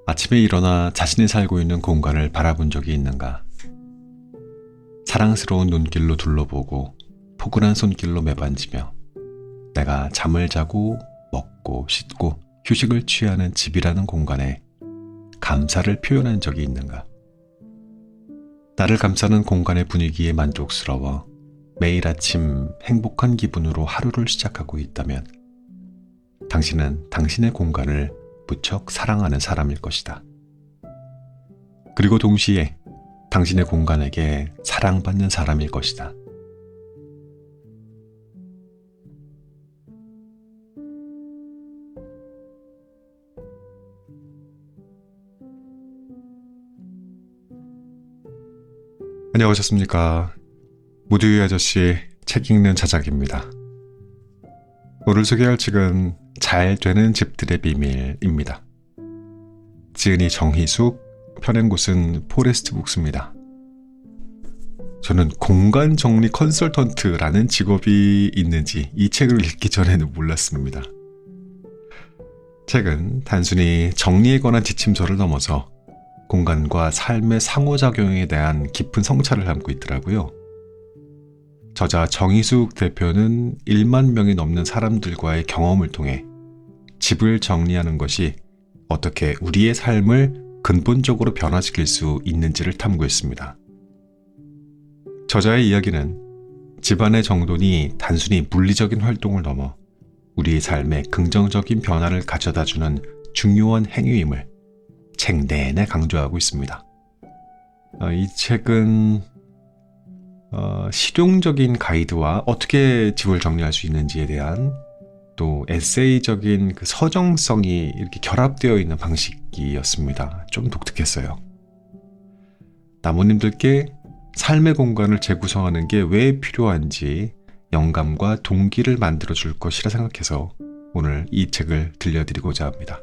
아침에 일어나 자신이 살고 있는 공간을 바라본 적이 있는가? 사랑스러운 눈길로 둘러보고 포근한 손길로 매만지며 내가 잠을 자고 먹고 씻고 휴식을 취하는 집이라는 공간에 감사를 표현한 적이 있는가? 나를 감싸는 공간의 분위기에 만족스러워 매일 아침 행복한 기분으로 하루를 시작하고 있다면 당신은 당신의 공간을 무척 사랑하는 사람일 것이다. 그리고 동시에 당신의 공간에게 사랑받는 사람일 것이다. 안녕하셨습니까? 무두유 아저씨 책 읽는 자작입니다. 오늘 소개할 책은 잘 되는 집들의 비밀입니다. 지은이 정희숙, 펴낸 곳은 포레스트 북스입니다. 저는 공간 정리 컨설턴트라는 직업이 있는지 이 책을 읽기 전에는 몰랐습니다. 책은 단순히 정리에 관한 지침서를 넘어서 공간과 삶의 상호작용에 대한 깊은 성찰을 담고 있더라고요. 저자 정희숙 대표는 1만 명이 넘는 사람들과의 경험을 통해 집을 정리하는 것이 어떻게 우리의 삶을 근본적으로 변화시킬 수 있는지를 탐구했습니다. 저자의 이야기는 집안의 정돈이 단순히 물리적인 활동을 넘어 우리의 삶에 긍정적인 변화를 가져다주는 중요한 행위임을 책 내내 강조하고 있습니다. 이 책은 실용적인 가이드와 어떻게 집을 정리할 수 있는지에 대한 또 에세이적인 그 서정성이 이렇게 결합되어 있는 방식이었습니다. 좀 독특했어요. 나무님들께 삶의 공간을 재구성하는 게 왜 필요한지 영감과 동기를 만들어 줄 것이라 생각해서 오늘 이 책을 들려드리고자 합니다.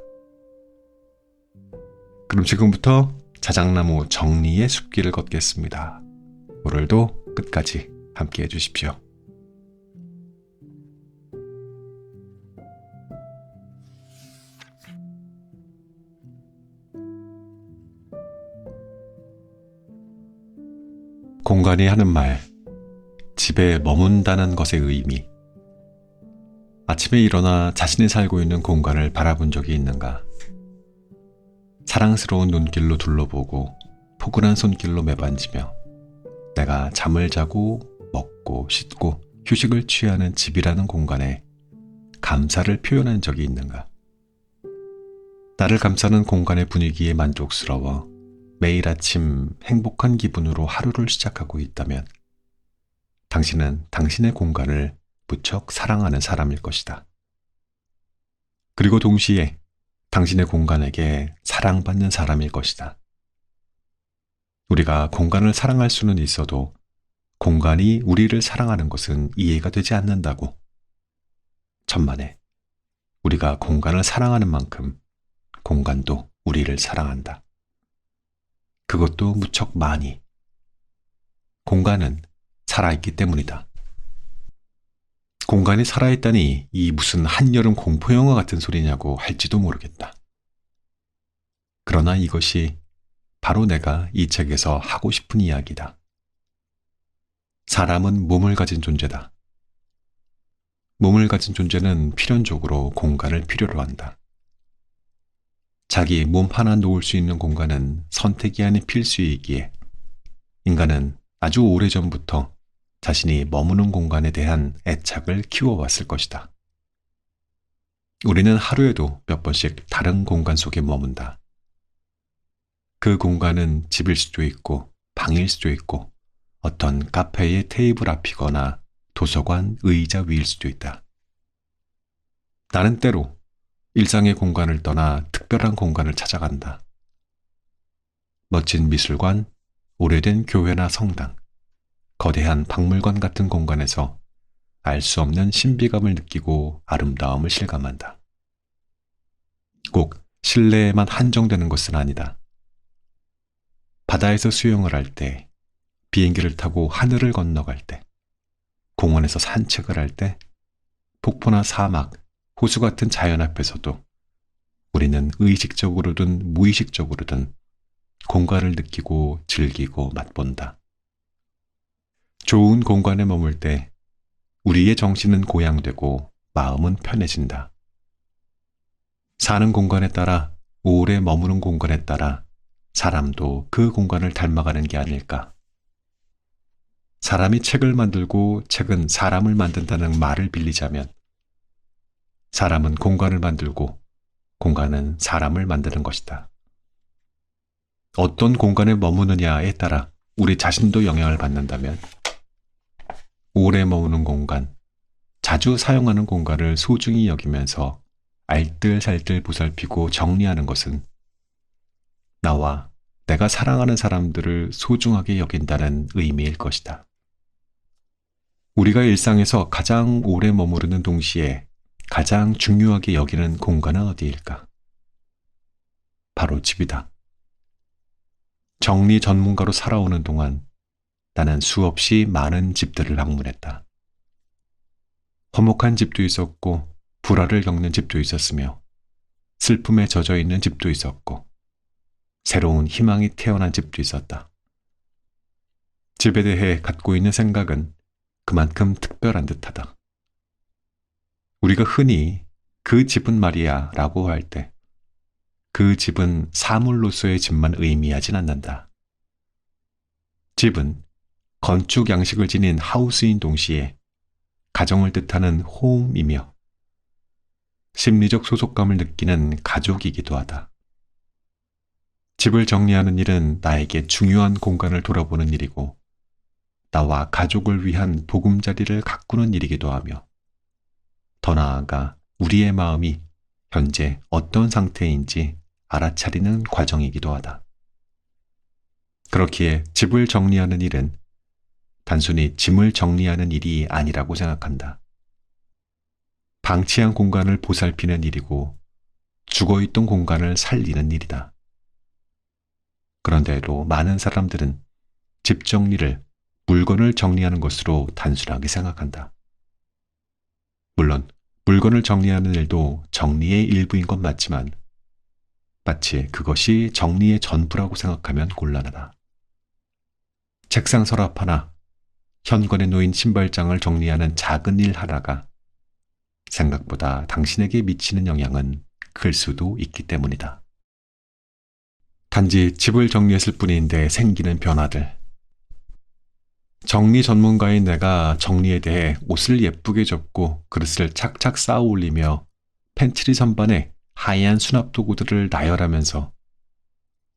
그럼 지금부터 자작나무 정리의 숲길을 걷겠습니다. 오늘도 끝까지 함께 해주십시오. 공간이 하는 말, 집에 머문다는 것의 의미. 아침에 일어나 자신이 살고 있는 공간을 바라본 적이 있는가? 사랑스러운 눈길로 둘러보고 포근한 손길로 매만지며 내가 잠을 자고 먹고 씻고 휴식을 취하는 집이라는 공간에 감사를 표현한 적이 있는가? 나를 감싸는 공간의 분위기에 만족스러워 매일 아침 행복한 기분으로 하루를 시작하고 있다면 당신은 당신의 공간을 무척 사랑하는 사람일 것이다. 그리고 동시에 당신의 공간에게 사랑받는 사람일 것이다. 우리가 공간을 사랑할 수는 있어도 공간이 우리를 사랑하는 것은 이해가 되지 않는다고. 천만에 우리가 공간을 사랑하는 만큼 공간도 우리를 사랑한다. 그것도 무척 많이. 공간은 살아있기 때문이다. 공간이 살아있다니 이 무슨 한여름 공포영화 같은 소리냐고 할지도 모르겠다. 그러나 이것이 바로 내가 이 책에서 하고 싶은 이야기다. 사람은 몸을 가진 존재다. 몸을 가진 존재는 필연적으로 공간을 필요로 한다. 자기 몸 하나 놓을 수 있는 공간은 선택이 아닌 필수이기에 인간은 아주 오래전부터 자신이 머무는 공간에 대한 애착을 키워왔을 것이다. 우리는 하루에도 몇 번씩 다른 공간 속에 머문다. 그 공간은 집일 수도 있고 방일 수도 있고 어떤 카페의 테이블 앞이거나 도서관 의자 위일 수도 있다. 나는 때로 일상의 공간을 떠나 특별한 공간을 찾아간다. 멋진 미술관, 오래된 교회나 성당, 거대한 박물관 같은 공간에서 알 수 없는 신비감을 느끼고 아름다움을 실감한다. 꼭 실내에만 한정되는 것은 아니다. 바다에서 수영을 할 때, 비행기를 타고 하늘을 건너갈 때, 공원에서 산책을 할 때, 폭포나 사막, 호수 같은 자연 앞에서도 우리는 의식적으로든 무의식적으로든 공간을 느끼고 즐기고 맛본다. 좋은 공간에 머물 때 우리의 정신은 고양되고 마음은 편해진다. 사는 공간에 따라, 오래 머무는 공간에 따라 사람도 그 공간을 닮아가는 게 아닐까. 사람이 책을 만들고 책은 사람을 만든다는 말을 빌리자면 사람은 공간을 만들고 공간은 사람을 만드는 것이다. 어떤 공간에 머무느냐에 따라 우리 자신도 영향을 받는다면 오래 머무는 공간, 자주 사용하는 공간을 소중히 여기면서 알뜰살뜰 보살피고 정리하는 것은 나와 내가 사랑하는 사람들을 소중하게 여긴다는 의미일 것이다. 우리가 일상에서 가장 오래 머무르는 동시에 가장 중요하게 여기는 공간은 어디일까? 바로 집이다. 정리 전문가로 살아오는 동안 나는 수없이 많은 집들을 방문했다. 화목한 집도 있었고 불화를 겪는 집도 있었으며 슬픔에 젖어 있는 집도 있었고 새로운 희망이 태어난 집도 있었다. 집에 대해 갖고 있는 생각은 그만큼 특별한 듯하다. 우리가 흔히 그 집은 말이야 라고 할 때 그 집은 사물로서의 집만 의미하진 않는다. 집은 건축 양식을 지닌 하우스인 동시에 가정을 뜻하는 홈이며 심리적 소속감을 느끼는 가족이기도 하다. 집을 정리하는 일은 나에게 중요한 공간을 돌아보는 일이고 나와 가족을 위한 보금자리를 가꾸는 일이기도 하며 더 나아가 우리의 마음이 현재 어떤 상태인지 알아차리는 과정이기도 하다. 그렇기에 집을 정리하는 일은 단순히 짐을 정리하는 일이 아니라고 생각한다. 방치한 공간을 보살피는 일이고 죽어있던 공간을 살리는 일이다. 그런데도 많은 사람들은 집 정리를 물건을 정리하는 것으로 단순하게 생각한다. 물론 물건을 정리하는 일도 정리의 일부인 건 맞지만 마치 그것이 정리의 전부라고 생각하면 곤란하다. 책상 서랍 하나, 현관에 놓인 신발장을 정리하는 작은 일 하나가 생각보다 당신에게 미치는 영향은 클 수도 있기 때문이다. 단지 집을 정리했을 뿐인데 생기는 변화들. 정리 전문가인 내가 정리에 대해 옷을 예쁘게 접고 그릇을 착착 쌓아 올리며 팬트리 선반에 하얀 수납 도구들을 나열하면서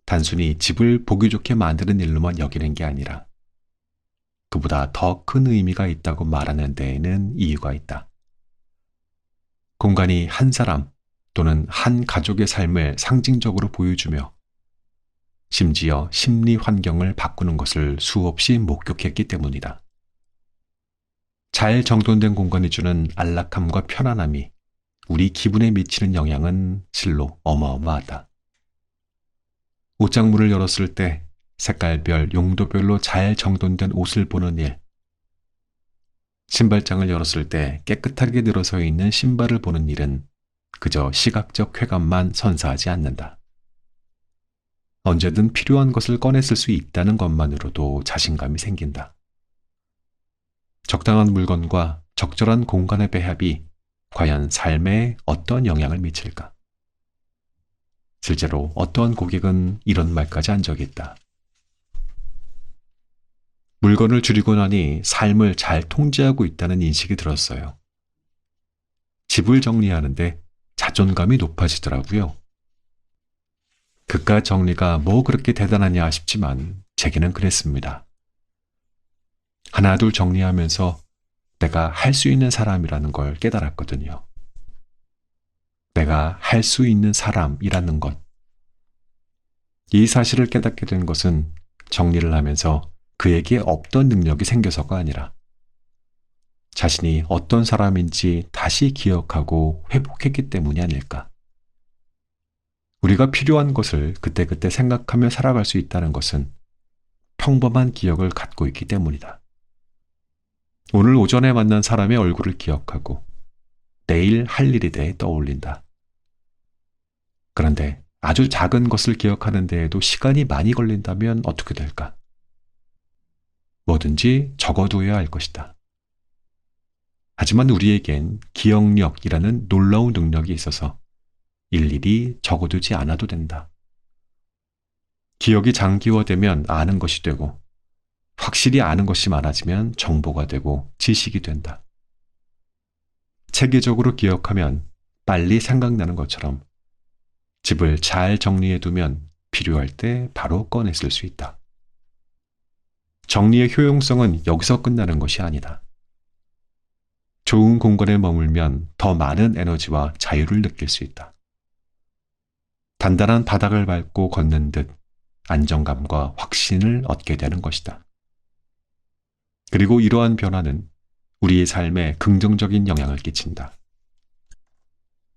단순히 집을 보기 좋게 만드는 일로만 여기는 게 아니라 그보다 더 큰 의미가 있다고 말하는 데에는 이유가 있다. 공간이 한 사람 또는 한 가족의 삶을 상징적으로 보여주며 심지어 심리 환경을 바꾸는 것을 수없이 목격했기 때문이다. 잘 정돈된 공간이 주는 안락함과 편안함이 우리 기분에 미치는 영향은 실로 어마어마하다. 옷장문을 열었을 때 색깔별, 용도별로 잘 정돈된 옷을 보는 일, 신발장을 열었을 때 깨끗하게 늘어서 있는 신발을 보는 일은 그저 시각적 쾌감만 선사하지 않는다. 언제든 필요한 것을 꺼내 쓸 수 있다는 것만으로도 자신감이 생긴다. 적당한 물건과 적절한 공간의 배합이 과연 삶에 어떤 영향을 미칠까? 실제로 어떠한 고객은 이런 말까지 한 적이 있다. 물건을 줄이고 나니 삶을 잘 통제하고 있다는 인식이 들었어요. 집을 정리하는데 자존감이 높아지더라고요. 그깟 정리가 뭐 그렇게 대단하냐 싶지만 제게는 그랬습니다. 하나둘 정리하면서 내가 할 수 있는 사람이라는 걸 깨달았거든요. 내가 할 수 있는 사람이라는 것. 이 사실을 깨닫게 된 것은 정리를 하면서 그에게 없던 능력이 생겨서가 아니라 자신이 어떤 사람인지 다시 기억하고 회복했기 때문이 아닐까. 우리가 필요한 것을 그때그때 생각하며 살아갈 수 있다는 것은 평범한 기억을 갖고 있기 때문이다. 오늘 오전에 만난 사람의 얼굴을 기억하고 내일 할 일에 대해 떠올린다. 그런데 아주 작은 것을 기억하는 데에도 시간이 많이 걸린다면 어떻게 될까? 뭐든지 적어둬야 할 것이다. 하지만 우리에겐 기억력이라는 놀라운 능력이 있어서 일일이 적어두지 않아도 된다. 기억이 장기화되면 아는 것이 되고, 확실히 아는 것이 많아지면 정보가 되고 지식이 된다. 체계적으로 기억하면 빨리 생각나는 것처럼 집을 잘 정리해두면 필요할 때 바로 꺼내 쓸 수 있다. 정리의 효용성은 여기서 끝나는 것이 아니다. 좋은 공간에 머물면 더 많은 에너지와 자유를 느낄 수 있다. 단단한 바닥을 밟고 걷는 듯 안정감과 확신을 얻게 되는 것이다. 그리고 이러한 변화는 우리의 삶에 긍정적인 영향을 끼친다.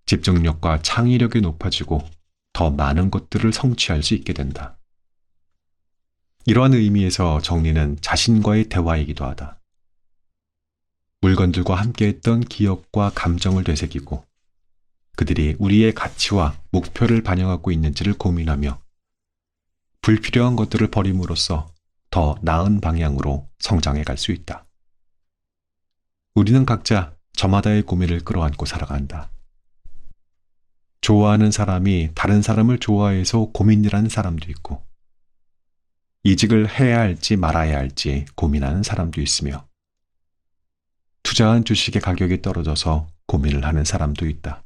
집중력과 창의력이 높아지고 더 많은 것들을 성취할 수 있게 된다. 이러한 의미에서 정리는 자신과의 대화이기도 하다. 물건들과 함께했던 기억과 감정을 되새기고 그들이 우리의 가치와 목표를 반영하고 있는지를 고민하며 불필요한 것들을 버림으로써 더 나은 방향으로 성장해 갈 수 있다. 우리는 각자 저마다의 고민을 끌어안고 살아간다. 좋아하는 사람이 다른 사람을 좋아해서 고민이라는 사람도 있고, 이직을 해야 할지 말아야 할지 고민하는 사람도 있으며, 투자한 주식의 가격이 떨어져서 고민을 하는 사람도 있다.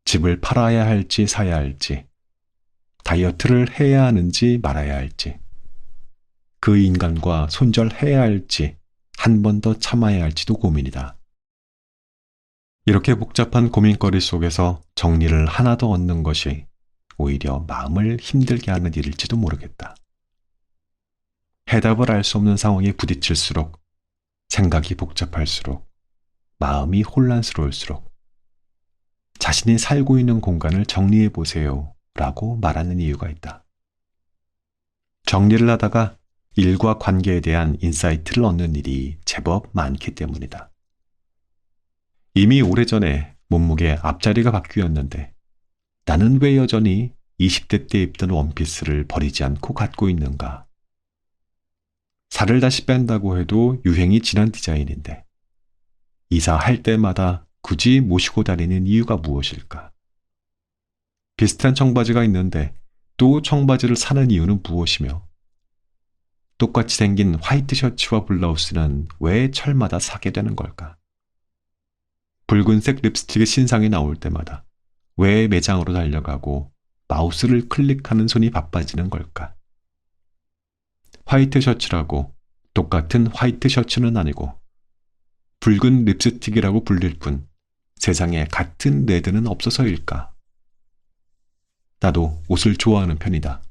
집을 팔아야 할지 사야 할지, 다이어트를 해야 하는지 말아야 할지, 그 인간과 손절해야 할지 한 번 더 참아야 할지도 고민이다. 이렇게 복잡한 고민거리 속에서 정리를 하나 더 얻는 것이 오히려 마음을 힘들게 하는 일일지도 모르겠다. 해답을 알 수 없는 상황에 부딪힐수록 생각이 복잡할수록 마음이 혼란스러울수록 자신이 살고 있는 공간을 정리해 보세요 라고 말하는 이유가 있다. 정리를 하다가 일과 관계에 대한 인사이트를 얻는 일이 제법 많기 때문이다. 이미 오래전에 몸무게 앞자리가 바뀌었는데 나는 왜 여전히 20대 때 입던 원피스를 버리지 않고 갖고 있는가? 살을 다시 뺀다고 해도 유행이 지난 디자인인데 이사할 때마다 굳이 모시고 다니는 이유가 무엇일까? 비슷한 청바지가 있는데 또 청바지를 사는 이유는 무엇이며 똑같이 생긴 화이트 셔츠와 블라우스는 왜 철마다 사게 되는 걸까? 붉은색 립스틱의 신상이 나올 때마다 왜 매장으로 달려가고 마우스를 클릭하는 손이 바빠지는 걸까? 화이트 셔츠라고 똑같은 화이트 셔츠는 아니고 붉은 립스틱이라고 불릴 뿐 세상에 같은 레드는 없어서일까? 나도 옷을 좋아하는 편이다.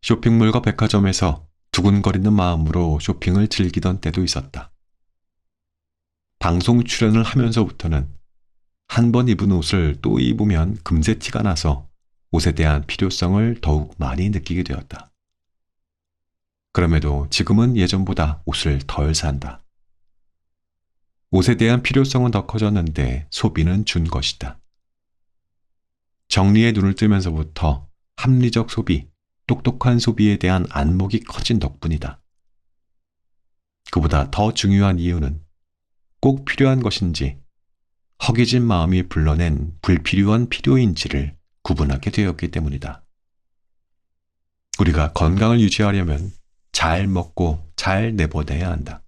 쇼핑몰과 백화점에서 두근거리는 마음으로 쇼핑을 즐기던 때도 있었다. 방송 출연을 하면서부터는 한 번 입은 옷을 또 입으면 금세 티가 나서 옷에 대한 필요성을 더욱 많이 느끼게 되었다. 그럼에도 지금은 예전보다 옷을 덜 산다. 옷에 대한 필요성은 더 커졌는데 소비는 준 것이다. 정리에 눈을 뜨면서부터 합리적 소비, 똑똑한 소비에 대한 안목이 커진 덕분이다. 그보다 더 중요한 이유는 꼭 필요한 것인지 허기진 마음이 불러낸 불필요한 필요인지를 구분하게 되었기 때문이다. 우리가 건강을 유지하려면 잘 먹고 잘 내보내야 한다.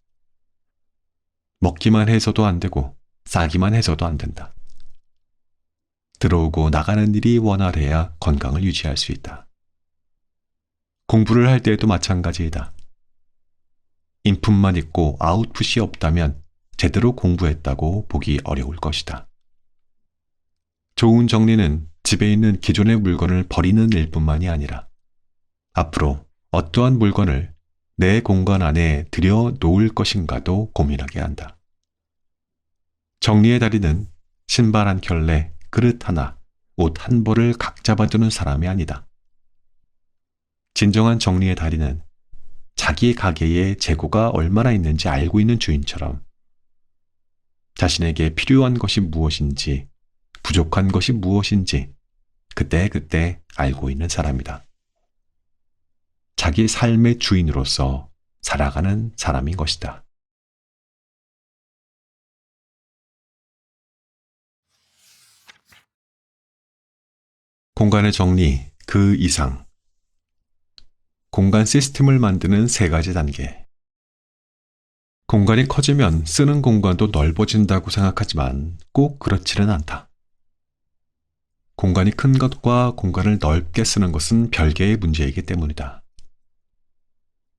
먹기만 해서도 안 되고 싸기만 해서도 안 된다. 들어오고 나가는 일이 원활해야 건강을 유지할 수 있다. 공부를 할 때에도 마찬가지이다. 인풋만 있고 아웃풋이 없다면 제대로 공부했다고 보기 어려울 것이다. 좋은 정리는 집에 있는 기존의 물건을 버리는 일뿐만이 아니라 앞으로 어떠한 물건을 내 공간 안에 들여 놓을 것인가도 고민하게 한다. 정리의 달인은 신발 한 켤레, 그릇 하나, 옷 한 벌을 각 잡아두는 사람이 아니다. 진정한 정리의 달인은 자기 가게에 재고가 얼마나 있는지 알고 있는 주인처럼 자신에게 필요한 것이 무엇인지 부족한 것이 무엇인지 그때그때 알고 있는 사람이다. 자기 삶의 주인으로서 살아가는 사람인 것이다. 공간의 정리, 그 이상. 공간 시스템을 만드는 세 가지 단계. 공간이 커지면 쓰는 공간도 넓어진다고 생각하지만 꼭 그렇지는 않다. 공간이 큰 것과 공간을 넓게 쓰는 것은 별개의 문제이기 때문이다.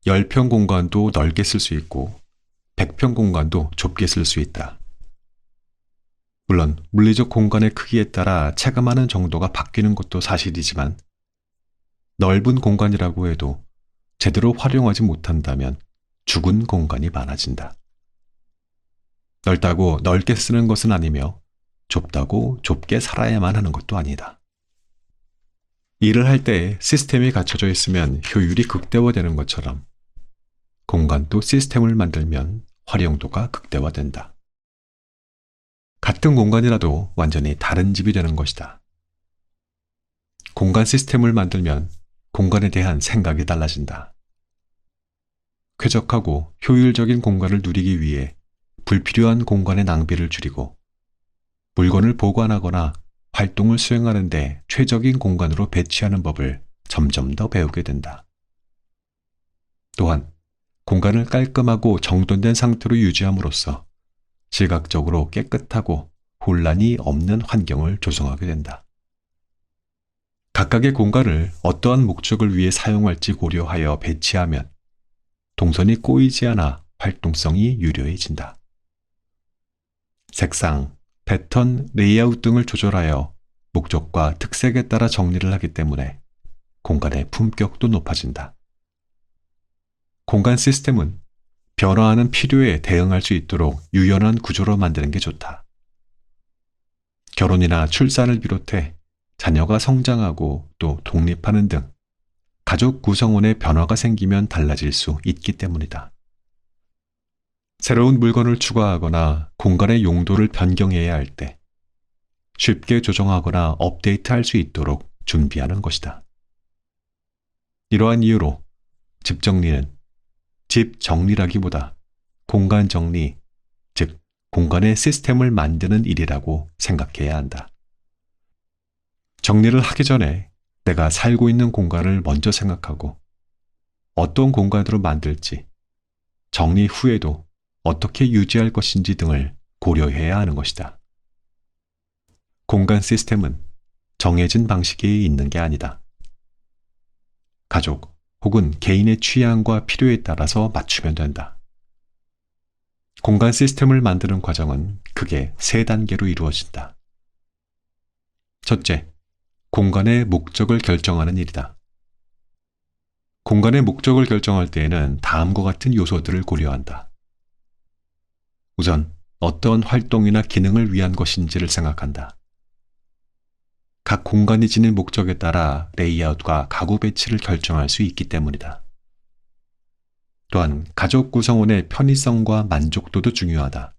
10평 공간도 넓게 쓸 수 있고 100평 공간도 좁게 쓸 수 있다. 물론 물리적 공간의 크기에 따라 체감하는 정도가 바뀌는 것도 사실이지만 넓은 공간이라고 해도 제대로 활용하지 못한다면 죽은 공간이 많아진다. 넓다고 넓게 쓰는 것은 아니며 좁다고 좁게 살아야만 하는 것도 아니다. 일을 할 때 시스템이 갖춰져 있으면 효율이 극대화되는 것처럼 공간도 시스템을 만들면 활용도가 극대화된다. 같은 공간이라도 완전히 다른 집이 되는 것이다. 공간 시스템을 만들면 공간에 대한 생각이 달라진다. 쾌적하고 효율적인 공간을 누리기 위해 불필요한 공간의 낭비를 줄이고 물건을 보관하거나 활동을 수행하는 데 최적인 공간으로 배치하는 법을 점점 더 배우게 된다. 또한 공간을 깔끔하고 정돈된 상태로 유지함으로써 시각적으로 깨끗하고 혼란이 없는 환경을 조성하게 된다. 각각의 공간을 어떠한 목적을 위해 사용할지 고려하여 배치하면 동선이 꼬이지 않아 활동성이 유려해진다. 색상, 패턴, 레이아웃 등을 조절하여 목적과 특색에 따라 정리를 하기 때문에 공간의 품격도 높아진다. 공간 시스템은 변화하는 필요에 대응할 수 있도록 유연한 구조로 만드는 게 좋다. 결혼이나 출산을 비롯해 자녀가 성장하고 또 독립하는 등 가족 구성원의 변화가 생기면 달라질 수 있기 때문이다. 새로운 물건을 추가하거나 공간의 용도를 변경해야 할 때 쉽게 조정하거나 업데이트할 수 있도록 준비하는 것이다. 이러한 이유로 집 정리는 집 정리라기보다 공간 정리, 즉 공간의 시스템을 만드는 일이라고 생각해야 한다. 정리를 하기 전에 내가 살고 있는 공간을 먼저 생각하고 어떤 공간으로 만들지, 정리 후에도 어떻게 유지할 것인지 등을 고려해야 하는 것이다. 공간 시스템은 정해진 방식이 있는 게 아니다. 가족 혹은 개인의 취향과 필요에 따라서 맞추면 된다. 공간 시스템을 만드는 과정은 크게 세 단계로 이루어진다. 첫째, 공간의 목적을 결정하는 일이다. 공간의 목적을 결정할 때에는 다음과 같은 요소들을 고려한다. 우선 어떤 활동이나 기능을 위한 것인지를 생각한다. 각 공간이 지닌 목적에 따라 레이아웃과 가구 배치를 결정할 수 있기 때문이다. 또한 가족 구성원의 편의성과 만족도도 중요하다.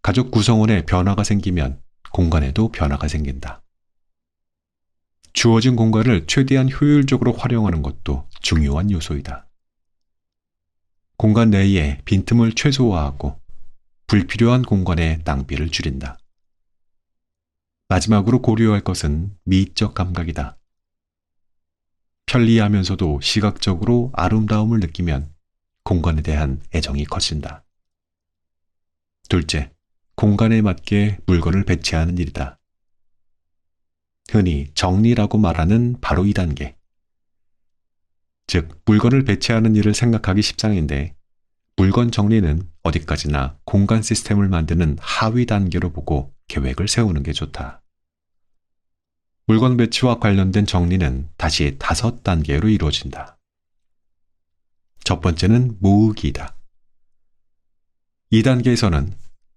가족 구성원의 변화가 생기면 공간에도 변화가 생긴다. 주어진 공간을 최대한 효율적으로 활용하는 것도 중요한 요소이다. 공간 내에 빈틈을 최소화하고 불필요한 공간의 낭비를 줄인다. 마지막으로 고려할 것은 미적 감각이다. 편리하면서도 시각적으로 아름다움을 느끼면 공간에 대한 애정이 커진다. 둘째, 공간에 맞게 물건을 배치하는 일이다. 흔히 정리라고 말하는 바로 이 단계. 즉, 물건을 배치하는 일을 생각하기 십상인데 물건 정리는 어디까지나 공간 시스템을 만드는 하위 단계로 보고 계획을 세우는 게 좋다. 물건 배치와 관련된 정리는 다시 5단계로 이루어진다. 첫 번째는 모으기이다. 이 단계에서는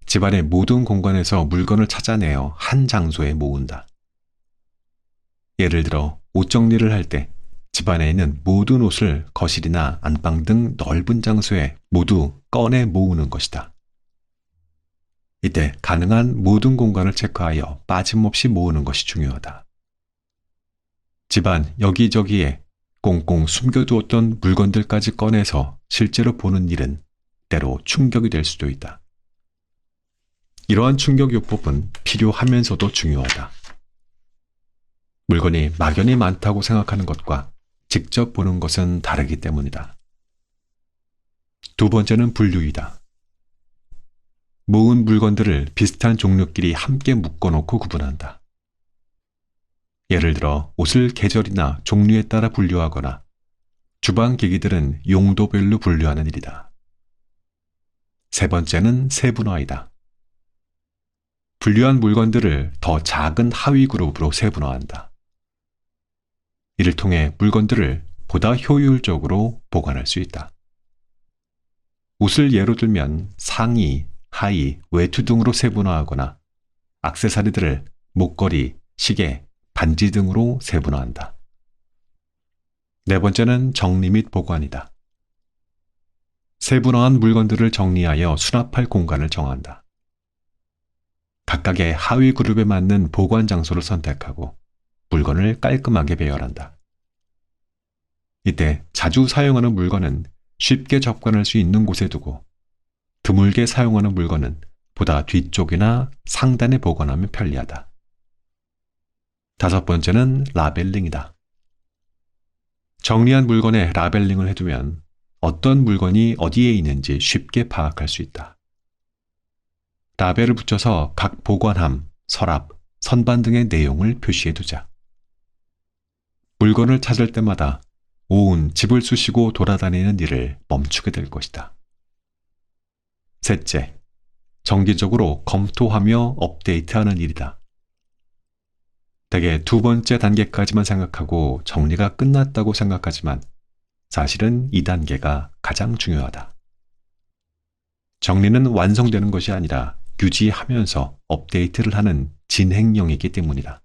집안의 모든 공간에서 물건을 찾아내어 한 장소에 모은다. 예를 들어 옷 정리를 할 때 집안에 있는 모든 옷을 거실이나 안방 등 넓은 장소에 모두 꺼내 모으는 것이다. 이때 가능한 모든 공간을 체크하여 빠짐없이 모으는 것이 중요하다. 집안 여기저기에 꽁꽁 숨겨두었던 물건들까지 꺼내서 실제로 보는 일은 때로 충격이 될 수도 있다. 이러한 충격요법은 필요하면서도 중요하다. 물건이 막연히 많다고 생각하는 것과 직접 보는 것은 다르기 때문이다. 두 번째는 분류이다. 모은 물건들을 비슷한 종류끼리 함께 묶어놓고 구분한다. 예를 들어 옷을 계절이나 종류에 따라 분류하거나 주방 기기들은 용도별로 분류하는 일이다. 세 번째는 세분화이다. 분류한 물건들을 더 작은 하위 그룹으로 세분화한다. 이를 통해 물건들을 보다 효율적으로 보관할 수 있다. 옷을 예로 들면 상의, 하의, 외투 등으로 세분화하거나 액세서리들을 목걸이, 시계, 반지 등으로 세분화한다. 네 번째는 정리 및 보관이다. 세분화한 물건들을 정리하여 수납할 공간을 정한다. 각각의 하위 그룹에 맞는 보관 장소를 선택하고 물건을 깔끔하게 배열한다. 이때 자주 사용하는 물건은 쉽게 접근할 수 있는 곳에 두고 드물게 사용하는 물건은 보다 뒤쪽이나 상단에 보관하면 편리하다. 다섯 번째는 라벨링이다. 정리한 물건에 라벨링을 해두면 어떤 물건이 어디에 있는지 쉽게 파악할 수 있다. 라벨을 붙여서 각 보관함, 서랍, 선반 등의 내용을 표시해두자. 물건을 찾을 때마다 온 집을 쑤시고 돌아다니는 일을 멈추게 될 것이다. 셋째, 정기적으로 검토하며 업데이트하는 일이다. 대개 두 번째 단계까지만 생각하고 정리가 끝났다고 생각하지만 사실은 이 단계가 가장 중요하다. 정리는 완성되는 것이 아니라 유지하면서 업데이트를 하는 진행형이기 때문이다.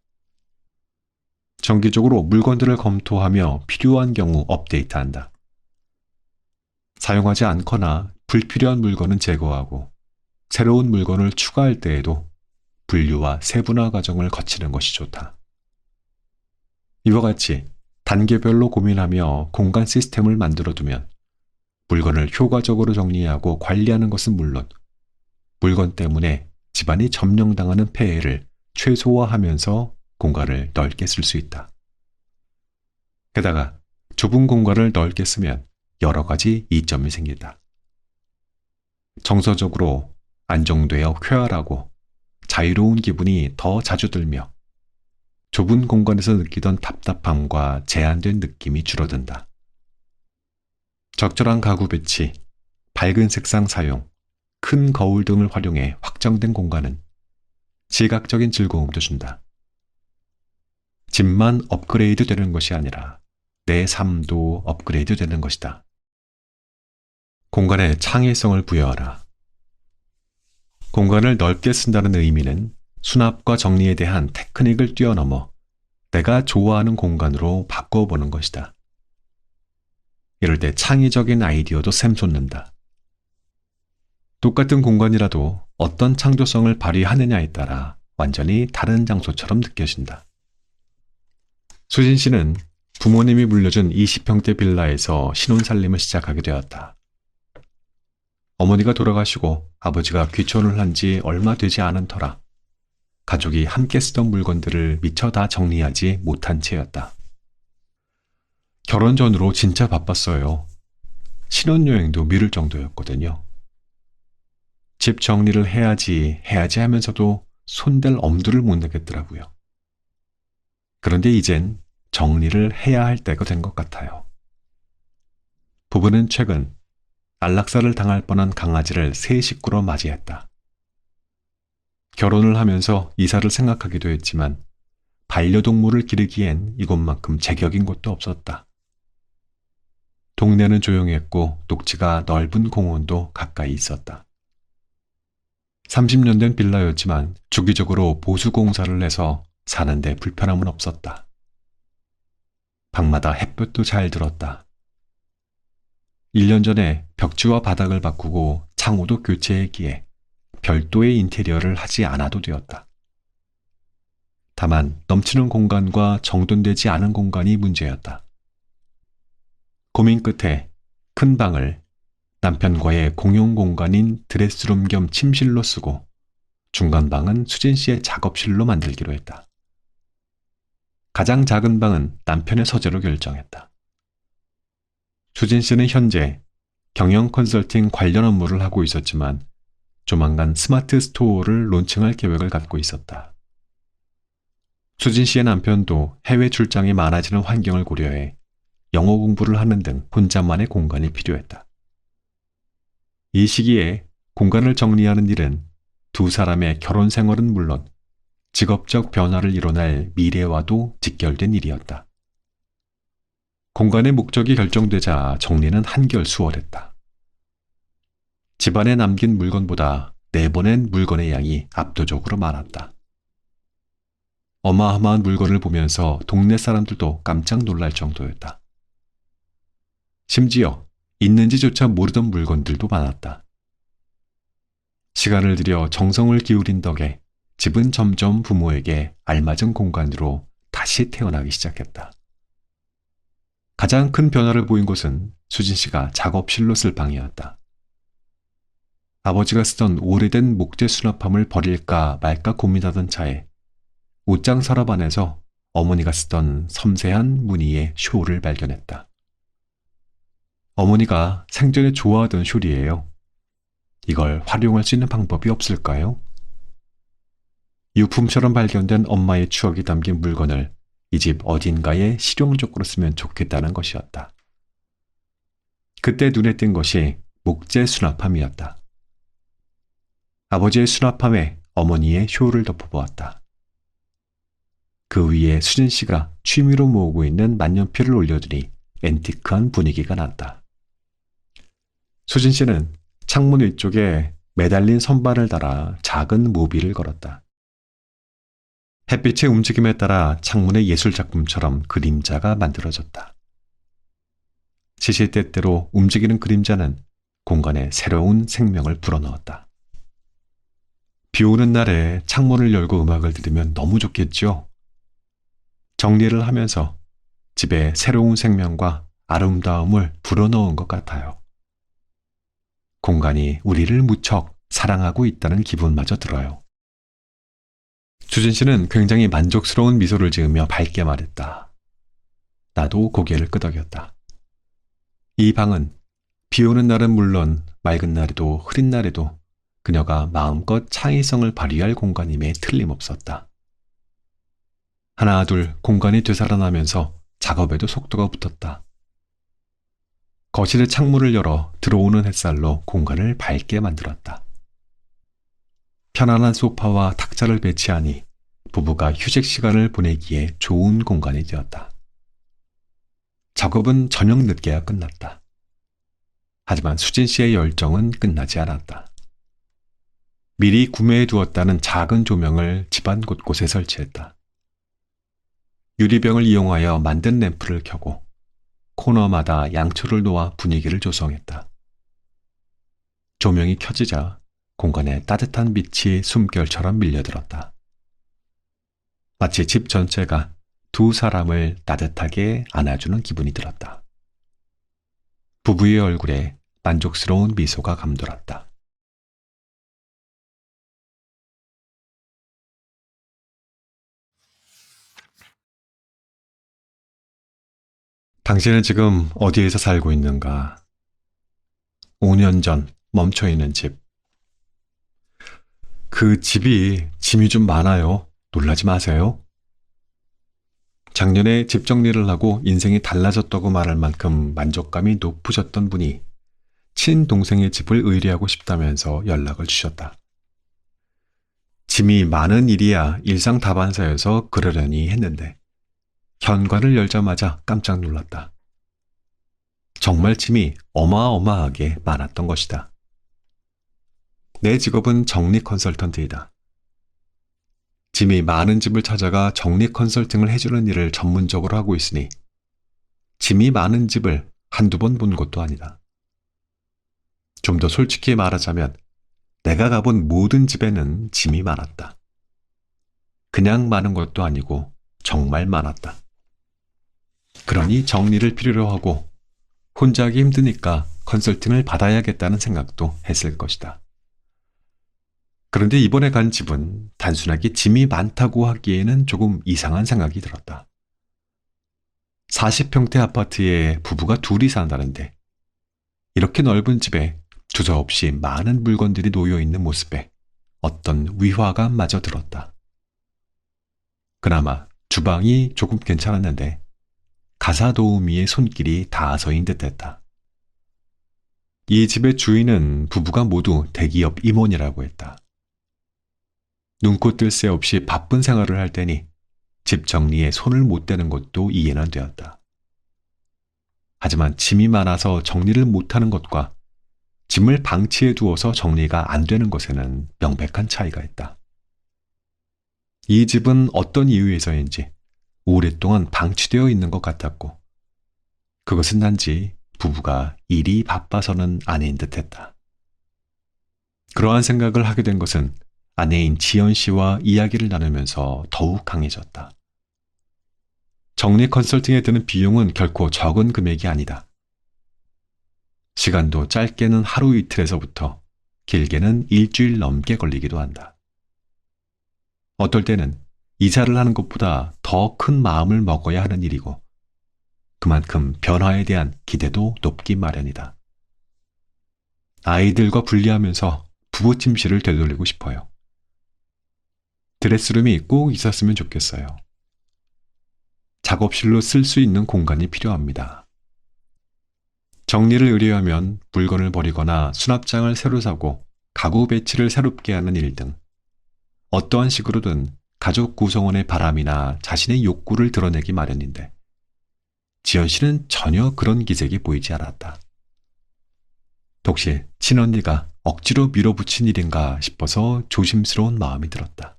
정기적으로 물건들을 검토하며 필요한 경우 업데이트한다. 사용하지 않거나 불필요한 물건은 제거하고 새로운 물건을 추가할 때에도 분류와 세분화 과정을 거치는 것이 좋다. 이와 같이 단계별로 고민하며 공간 시스템을 만들어두면 물건을 효과적으로 정리하고 관리하는 것은 물론 물건 때문에 집안이 점령당하는 폐해를 최소화하면서 공간을 넓게 쓸 수 있다. 게다가 좁은 공간을 넓게 쓰면 여러 가지 이점이 생긴다. 정서적으로 안정되어 쾌활하고 자유로운 기분이 더 자주 들며 좁은 공간에서 느끼던 답답함과 제한된 느낌이 줄어든다. 적절한 가구 배치, 밝은 색상 사용, 큰 거울 등을 활용해 확장된 공간은 시각적인 즐거움도 준다. 집만 업그레이드 되는 것이 아니라 내 삶도 업그레이드 되는 것이다. 공간에 창의성을 부여하라. 공간을 넓게 쓴다는 의미는 수납과 정리에 대한 테크닉을 뛰어넘어 내가 좋아하는 공간으로 바꿔보는 것이다. 이럴 때 창의적인 아이디어도 샘솟는다. 똑같은 공간이라도 어떤 창조성을 발휘하느냐에 따라 완전히 다른 장소처럼 느껴진다. 수진 씨는 부모님이 물려준 20평대 빌라에서 신혼살림을 시작하게 되었다. 어머니가 돌아가시고 아버지가 귀촌을 한 지 얼마 되지 않은 터라 가족이 함께 쓰던 물건들을 미처 다 정리하지 못한 채였다. 결혼 전으로 진짜 바빴어요. 신혼여행도 미룰 정도였거든요. 집 정리를 해야지 하면서도 손댈 엄두를 못 내겠더라고요. 그런데 이젠 정리를 해야 할 때가 된 것 같아요. 부부는 최근 안락사를 당할 뻔한 강아지를 새 식구로 맞이했다. 결혼을 하면서 이사를 생각하기도 했지만 반려동물을 기르기엔 이곳만큼 제격인 곳도 없었다. 동네는 조용했고 녹지가 넓은 공원도 가까이 있었다. 30년 된 빌라였지만 주기적으로 보수 공사를 해서 사는데 불편함은 없었다. 방마다 햇볕도 잘 들었다. 1년 전에 벽지와 바닥을 바꾸고 창호도 교체했기에 별도의 인테리어를 하지 않아도 되었다. 다만 넘치는 공간과 정돈되지 않은 공간이 문제였다. 고민 끝에 큰 방을 남편과의 공용 공간인 드레스룸 겸 침실로 쓰고 중간 방은 수진 씨의 작업실로 만들기로 했다. 가장 작은 방은 남편의 서재로 결정했다. 수진 씨는 현재 경영 컨설팅 관련 업무를 하고 있었지만 조만간 스마트 스토어를 론칭할 계획을 갖고 있었다. 수진 씨의 남편도 해외 출장이 많아지는 환경을 고려해 영어 공부를 하는 등 혼자만의 공간이 필요했다. 이 시기에 공간을 정리하는 일은 두 사람의 결혼 생활은 물론 직업적 변화를 이뤄낼 미래와도 직결된 일이었다. 공간의 목적이 결정되자 정리는 한결 수월했다. 집안에 남긴 물건보다 내보낸 물건의 양이 압도적으로 많았다. 어마어마한 물건을 보면서 동네 사람들도 깜짝 놀랄 정도였다. 심지어 있는지조차 모르던 물건들도 많았다. 시간을 들여 정성을 기울인 덕에 집은 점점 부모에게 알맞은 공간으로 다시 태어나기 시작했다. 가장 큰 변화를 보인 곳은 수진 씨가 작업실로 쓸 방이었다. 아버지가 쓰던 오래된 목재 수납함을 버릴까 말까 고민하던 차에 옷장 서랍 안에서 어머니가 쓰던 섬세한 무늬의 숄을 발견했다. 어머니가 생전에 좋아하던 숄이에요. 이걸 활용할 수 있는 방법이 없을까요? 유품처럼 발견된 엄마의 추억이 담긴 물건을 이 집 어딘가에 실용적으로 쓰면 좋겠다는 것이었다. 그때 눈에 띈 것이 목재 수납함이었다. 아버지의 수납함에 어머니의 숄을 덮어보았다. 그 위에 수진 씨가 취미로 모으고 있는 만년필을 올려두니 앤티크한 분위기가 났다. 수진 씨는 창문 위쪽에 매달린 선반을 달아 작은 모비를 걸었다. 햇빛의 움직임에 따라 창문의 예술작품처럼 그림자가 만들어졌다. 시시때때로 움직이는 그림자는 공간에 새로운 생명을 불어넣었다. 비 오는 날에 창문을 열고 음악을 들으면 너무 좋겠죠? 정리를 하면서 집에 새로운 생명과 아름다움을 불어넣은 것 같아요. 공간이 우리를 무척 사랑하고 있다는 기분마저 들어요. 수진 씨는 굉장히 만족스러운 미소를 지으며 밝게 말했다. 나도 고개를 끄덕였다. 이 방은 비 오는 날은 물론 맑은 날에도 흐린 날에도 그녀가 마음껏 창의성을 발휘할 공간임에 틀림없었다. 하나 둘 공간이 되살아나면서 작업에도 속도가 붙었다. 거실의 창문을 열어 들어오는 햇살로 공간을 밝게 만들었다. 편안한 소파와 탁자를 배치하니 부부가 휴식 시간을 보내기에 좋은 공간이 되었다. 작업은 저녁 늦게야 끝났다. 하지만 수진 씨의 열정은 끝나지 않았다. 미리 구매해 두었다는 작은 조명을 집안 곳곳에 설치했다. 유리병을 이용하여 만든 램프를 켜고 코너마다 양초를 놓아 분위기를 조성했다. 조명이 켜지자 공간에 따뜻한 빛이 숨결처럼 밀려들었다. 마치 집 전체가 두 사람을 따뜻하게 안아주는 기분이 들었다. 부부의 얼굴에 만족스러운 미소가 감돌았다. 당신은 지금 어디에서 살고 있는가? 5년 전 멈춰있는 집. 그 집이 짐이 좀 많아요. 놀라지 마세요. 작년에 집 정리를 하고 인생이 달라졌다고 말할 만큼 만족감이 높으셨던 분이 친동생의 집을 의뢰하고 싶다면서 연락을 주셨다. 짐이 많은 일이야 일상다반사여서 그러려니 했는데 현관을 열자마자 깜짝 놀랐다. 정말 짐이 어마어마하게 많았던 것이다. 내 직업은 정리 컨설턴트이다. 짐이 많은 집을 찾아가 정리 컨설팅을 해주는 일을 전문적으로 하고 있으니 짐이 많은 집을 한두 번 본 것도 아니다. 좀 더 솔직히 말하자면 내가 가본 모든 집에는 짐이 많았다. 그냥 많은 것도 아니고 정말 많았다. 그러니 정리를 필요로 하고 혼자 하기 힘드니까 컨설팅을 받아야겠다는 생각도 했을 것이다. 그런데 이번에 간 집은 단순하게 짐이 많다고 하기에는 조금 이상한 생각이 들었다. 40평대 아파트에 부부가 둘이 산다는데 이렇게 넓은 집에 두서없이 많은 물건들이 놓여 있는 모습에 어떤 위화감마저 들었다. 그나마 주방이 조금 괜찮았는데 가사도우미의 손길이 닿아서인 듯했다. 이 집의 주인은 부부가 모두 대기업 임원이라고 했다. 눈코 뜰 새 없이 바쁜 생활을 할 테니 집 정리에 손을 못 대는 것도 이해는 되었다. 하지만 짐이 많아서 정리를 못하는 것과 짐을 방치해 두어서 정리가 안 되는 것에는 명백한 차이가 있다. 이 집은 어떤 이유에서인지 오랫동안 방치되어 있는 것 같았고 그것은 단지 부부가 일이 바빠서는 아닌 듯했다. 그러한 생각을 하게 된 것은 아내인 지연 씨와 이야기를 나누면서 더욱 강해졌다. 정리 컨설팅에 드는 비용은 결코 적은 금액이 아니다. 시간도 짧게는 하루 이틀에서부터 길게는 일주일 넘게 걸리기도 한다. 어떨 때는 이사를 하는 것보다 더 큰 마음을 먹어야 하는 일이고 그만큼 변화에 대한 기대도 높기 마련이다. 아이들과 분리하면서 부부 침실을 되돌리고 싶어요. 드레스룸이 꼭 있었으면 좋겠어요. 작업실로 쓸 수 있는 공간이 필요합니다. 정리를 의뢰하면 물건을 버리거나 수납장을 새로 사고 가구 배치를 새롭게 하는 일 등 어떠한 식으로든 가족 구성원의 바람이나 자신의 욕구를 드러내기 마련인데 지연 씨는 전혀 그런 기색이 보이지 않았다. 혹시 친언니가 억지로 밀어붙인 일인가 싶어서 조심스러운 마음이 들었다.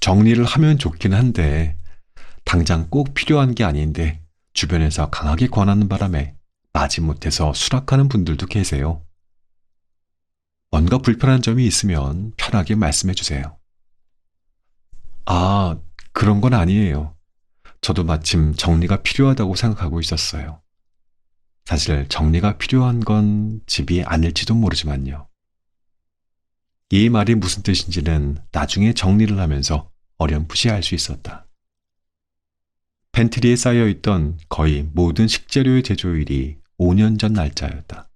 정리를 하면 좋긴 한데 당장 꼭 필요한 게 아닌데 주변에서 강하게 권하는 바람에 마지못해서 수락하는 분들도 계세요. 뭔가 불편한 점이 있으면 편하게 말씀해 주세요. 아, 그런 건 아니에요. 저도 마침 정리가 필요하다고 생각하고 있었어요. 사실 정리가 필요한 건 집이 아닐지도 모르지만요. 이 말이 무슨 뜻인지는 나중에 정리를 하면서 어렴풋이 알 수 있었다. 팬트리에 쌓여있던 거의 모든 식재료의 제조일이 5년 전 날짜였다.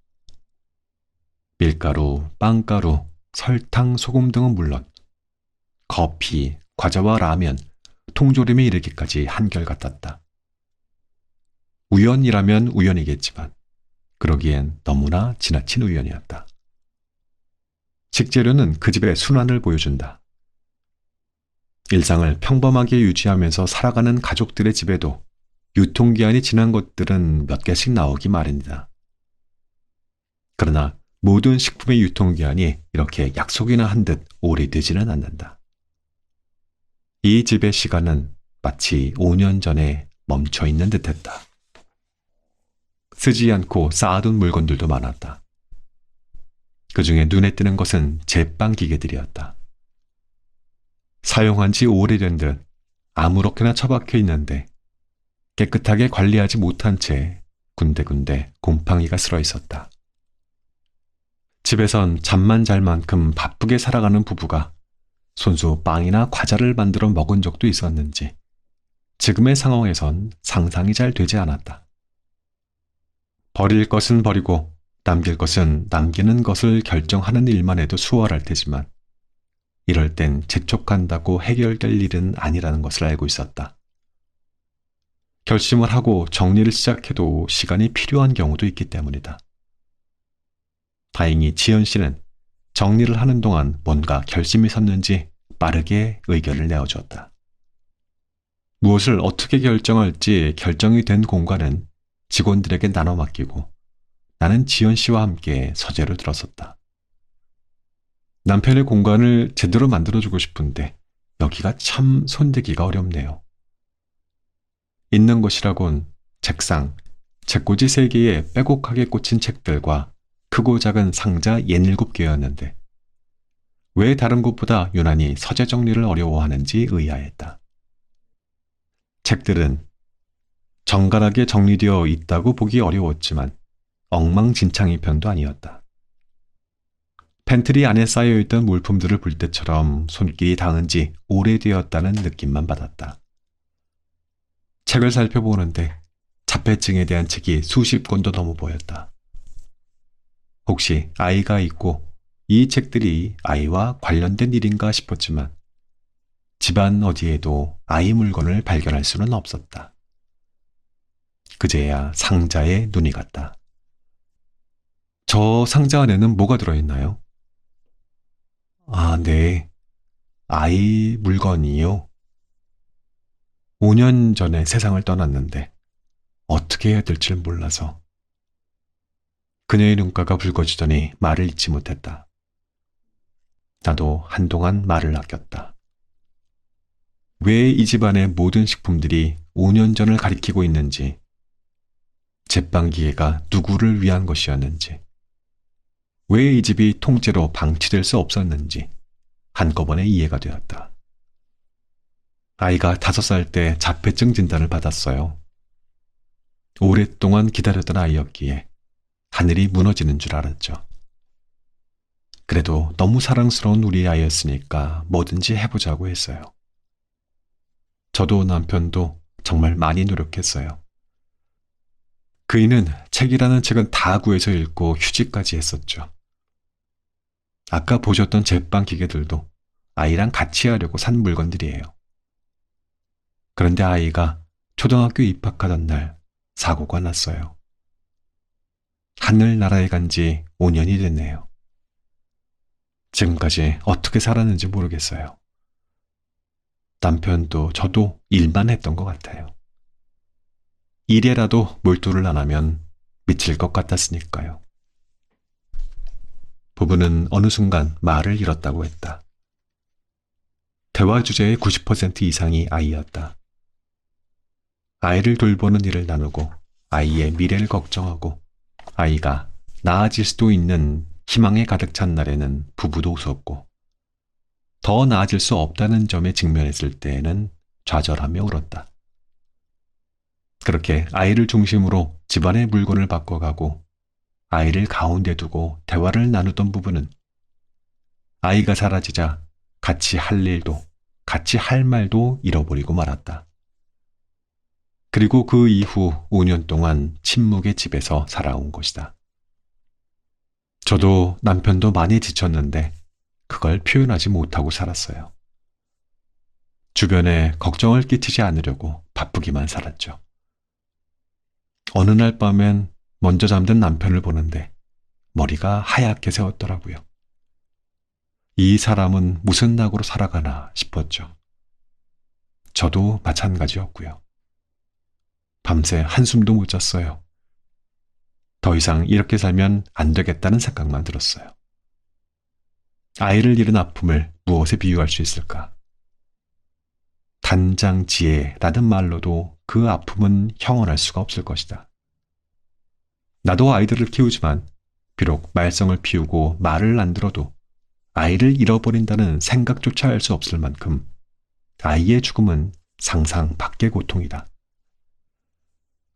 밀가루, 빵가루, 설탕, 소금 등은 물론 커피, 과자와 라면, 통조림에 이르기까지 한결같았다. 우연이라면 우연이겠지만 그러기엔 너무나 지나친 우연이었다. 식재료는 그 집의 순환을 보여준다. 일상을 평범하게 유지하면서 살아가는 가족들의 집에도 유통기한이 지난 것들은 몇 개씩 나오기 마련이다. 그러나 모든 식품의 유통기한이 이렇게 약속이나 한 듯 오래되지는 않는다. 이 집의 시간은 마치 5년 전에 멈춰 있는 듯했다. 쓰지 않고 쌓아둔 물건들도 많았다. 그 중에 눈에 띄는 것은 제빵 기계들이었다. 사용한 지 오래된 듯 아무렇게나 처박혀 있는데 깨끗하게 관리하지 못한 채 군데군데 곰팡이가 슬어 있었다. 집에선 잠만 잘 만큼 바쁘게 살아가는 부부가 손수 빵이나 과자를 만들어 먹은 적도 있었는지 지금의 상황에선 상상이 잘 되지 않았다. 버릴 것은 버리고 남길 것은 남기는 것을 결정하는 일만 해도 수월할 테지만 이럴 땐 재촉한다고 해결될 일은 아니라는 것을 알고 있었다. 결심을 하고 정리를 시작해도 시간이 필요한 경우도 있기 때문이다. 다행히 지연 씨는 정리를 하는 동안 뭔가 결심이 섰는지 빠르게 의견을 내어주었다. 무엇을 어떻게 결정할지 결정이 된 공간은 직원들에게 나눠 맡기고 나는 지연 씨와 함께 서재로 들어섰다. 남편의 공간을 제대로 만들어주고 싶은데 여기가 참 손대기가 어렵네요. 있는 것이라곤 책상, 책꽂이 3개에 빼곡하게 꽂힌 책들과 크고 작은 상자 67개였는데 왜 다른 곳보다 유난히 서재 정리를 어려워하는지 의아했다. 책들은 정갈하게 정리되어 있다고 보기 어려웠지만 엉망진창인 편도 아니었다. 팬트리 안에 쌓여있던 물품들을 볼 때처럼 손길이 닿은 지 오래되었다는 느낌만 받았다. 책을 살펴보는데 자폐증에 대한 책이 수십 권도 넘어 보였다. 혹시 아이가 있고 이 책들이 아이와 관련된 일인가 싶었지만 집안 어디에도 아이 물건을 발견할 수는 없었다. 그제야 상자에 눈이 갔다. 저 상자 안에는 뭐가 들어있나요? 아, 네. 아이 물건이요. 5년 전에 세상을 떠났는데 어떻게 해야 될지 몰라서. 그녀의 눈가가 붉어지더니 말을 잇지 못했다. 나도 한동안 말을 아꼈다. 왜 이 집안의 모든 식품들이 5년 전을 가리키고 있는지, 제빵기계가 누구를 위한 것이었는지, 왜 이 집이 통째로 방치될 수 없었는지 한꺼번에 이해가 되었다. 아이가 5살 때 자폐증 진단을 받았어요. 오랫동안 기다렸던 아이였기에 하늘이 무너지는 줄 알았죠. 그래도 너무 사랑스러운 우리 아이였으니까 뭐든지 해보자고 했어요. 저도 남편도 정말 많이 노력했어요. 그이는 책이라는 책은 다 구해서 읽고 휴지까지 했었죠. 아까 보셨던 제빵 기계들도 아이랑 같이 하려고 산 물건들이에요. 그런데 아이가 초등학교 입학하던 날 사고가 났어요. 하늘나라에 간 지 5년이 됐네요. 지금까지 어떻게 살았는지 모르겠어요. 남편도 저도 일만 했던 것 같아요. 일에라도 몰두를 안 하면 미칠 것 같았으니까요. 부부는 어느 순간 말을 잃었다고 했다. 대화 주제의 90% 이상이 아이였다. 아이를 돌보는 일을 나누고 아이의 미래를 걱정하고 아이가 나아질 수도 있는 희망에 가득 찬 날에는 부부도 웃었고 더 나아질 수 없다는 점에 직면했을 때에는 좌절하며 울었다. 그렇게 아이를 중심으로 집안의 물건을 바꿔가고 아이를 가운데 두고 대화를 나누던 부부는 아이가 사라지자 같이 할 일도 같이 할 말도 잃어버리고 말았다. 그리고 그 이후 5년 동안 침묵의 집에서 살아온 것이다. 저도 남편도 많이 지쳤는데 그걸 표현하지 못하고 살았어요. 주변에 걱정을 끼치지 않으려고 바쁘기만 살았죠. 어느 날 밤엔 먼저 잠든 남편을 보는데 머리가 하얗게 새웠더라고요. 이 사람은 무슨 낙으로 살아가나 싶었죠. 저도 마찬가지였고요. 밤새 한숨도 못 잤어요. 더 이상 이렇게 살면 안 되겠다는 생각만 들었어요. 아이를 잃은 아픔을 무엇에 비유할 수 있을까? 단장지혜라는 말로도 그 아픔은 형언할 수가 없을 것이다. 나도 아이들을 키우지만 비록 말썽을 피우고 말을 안 들어도 아이를 잃어버린다는 생각조차 할 수 없을 만큼 아이의 죽음은 상상 밖의 고통이다.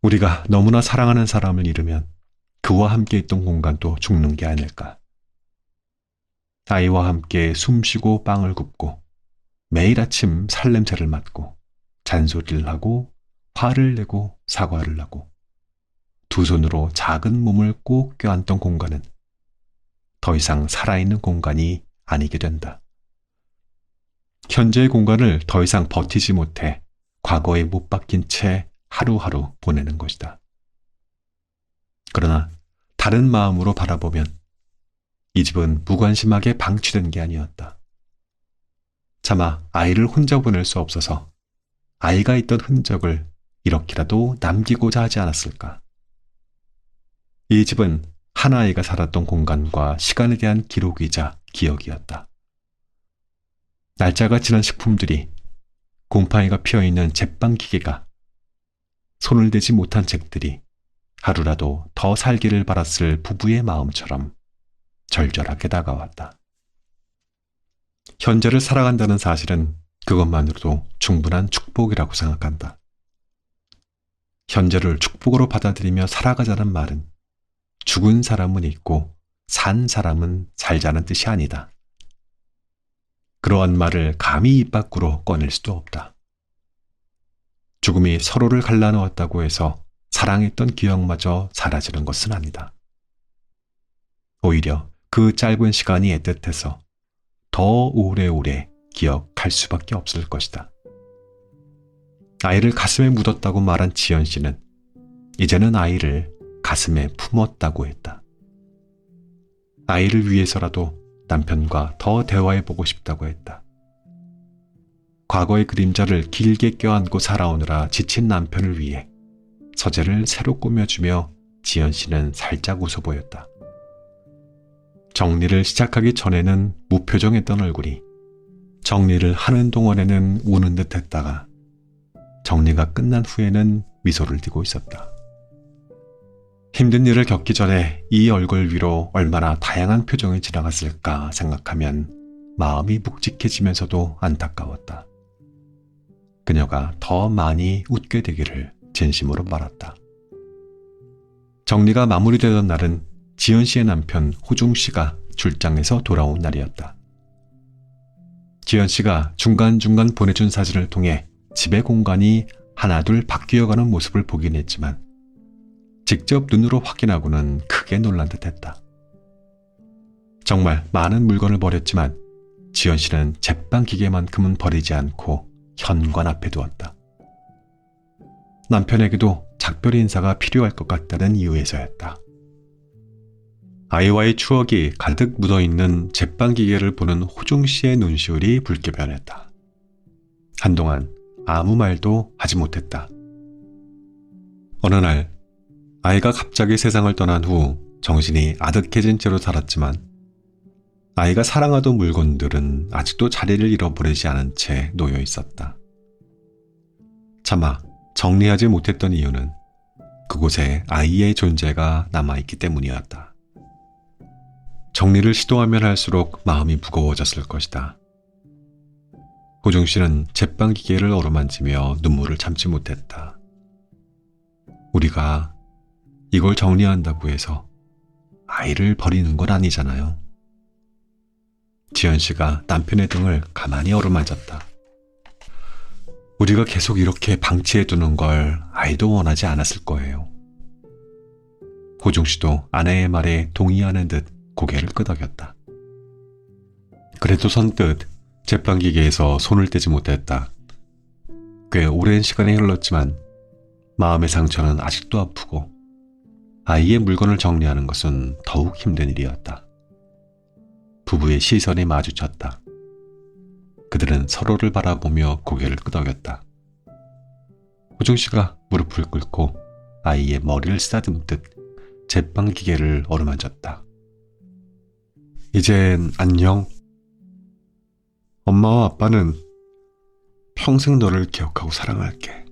우리가 너무나 사랑하는 사람을 잃으면 그와 함께 있던 공간도 죽는 게 아닐까. 아이와 함께 숨쉬고 빵을 굽고 매일 아침 살냄새를 맡고 잔소리를 하고 화를 내고 사과를 하고 두 손으로 작은 몸을 꼭 껴안던 공간은 더 이상 살아있는 공간이 아니게 된다. 현재의 공간을 더 이상 버티지 못해 과거에 못 박힌 채 하루하루 보내는 것이다. 그러나 다른 마음으로 바라보면 이 집은 무관심하게 방치된 게 아니었다. 차마 아이를 혼자 보낼 수 없어서 아이가 있던 흔적을 이렇게라도 남기고자 하지 않았을까. 이 집은 하나아이가 살았던 공간과 시간에 대한 기록이자 기억이었다. 날짜가 지난 식품들이, 곰팡이가 피어있는 제빵기계가, 손을 대지 못한 책들이, 하루라도 더 살기를 바랐을 부부의 마음처럼 절절하게 다가왔다. 현재를 살아간다는 사실은 그것만으로도 충분한 축복이라고 생각한다. 현재를 축복으로 받아들이며 살아가자는 말은 죽은 사람은 있고 산 사람은 살자는 뜻이 아니다. 그러한 말을 감히 입 밖으로 꺼낼 수도 없다. 죽음이 서로를 갈라놓았다고 해서 사랑했던 기억마저 사라지는 것은 아니다. 오히려 그 짧은 시간이 애틋해서 더 오래오래 기억할 수밖에 없을 것이다. 아이를 가슴에 묻었다고 말한 지연 씨는 이제는 아이를 가슴에 품었다고 했다. 아이를 위해서라도 남편과 더 대화해보고 싶다고 했다. 과거의 그림자를 길게 껴안고 살아오느라 지친 남편을 위해 서재를 새로 꾸며주며 지연 씨는 살짝 웃어 보였다. 정리를 시작하기 전에는 무표정했던 얼굴이 정리를 하는 동안에는 우는 듯 했다가 정리가 끝난 후에는 미소를 띠고 있었다. 힘든 일을 겪기 전에 이 얼굴 위로 얼마나 다양한 표정이 지나갔을까 생각하면 마음이 묵직해지면서도 안타까웠다. 그녀가 더 많이 웃게 되기를 진심으로 바랐다. 정리가 마무리되던 날은 지연 씨의 남편 호중 씨가 출장에서 돌아온 날이었다. 지연 씨가 중간중간 보내준 사진을 통해 집의 공간이 하나둘 바뀌어가는 모습을 보긴 했지만 직접 눈으로 확인하고는 크게 놀란 듯했다. 정말 많은 물건을 버렸지만 지연 씨는 제빵 기계만큼은 버리지 않고 현관 앞에 두었다. 남편에게도 작별 인사가 필요할 것 같다는 이유에서였다. 아이와의 추억이 가득 묻어있는 제빵 기계를 보는 호중 씨의 눈시울이 붉게 변했다. 한동안 아무 말도 하지 못했다. 어느 날 아이가 갑자기 세상을 떠난 후 정신이 아득해진 채로 살았지만 아이가 사랑하던 물건들은 아직도 자리를 잃어버리지 않은 채 놓여 있었다. 차마 정리하지 못했던 이유는 그곳에 아이의 존재가 남아있기 때문이었다. 정리를 시도하면 할수록 마음이 무거워졌을 것이다. 호중 씨는 제빵 기계를 어루만지며 눈물을 참지 못했다. 우리가 이걸 정리한다고 해서 아이를 버리는 건 아니잖아요. 지연 씨가 남편의 등을 가만히 어루만졌다. 우리가 계속 이렇게 방치해두는 걸 아이도 원하지 않았을 거예요. 호중 씨도 아내의 말에 동의하는 듯 고개를 끄덕였다. 그래도 선뜻 제빵기계에서 손을 떼지 못했다. 꽤 오랜 시간이 흘렀지만 마음의 상처는 아직도 아프고 아이의 물건을 정리하는 것은 더욱 힘든 일이었다. 부부의 시선이 마주쳤다. 그들은 서로를 바라보며 고개를 끄덕였다. 호중 씨가 무릎을 꿇고 아이의 머리를 쓰다듬듯 제빵기계를 어루만졌다. 이젠 안녕. 엄마와 아빠는 평생 너를 기억하고 사랑할게.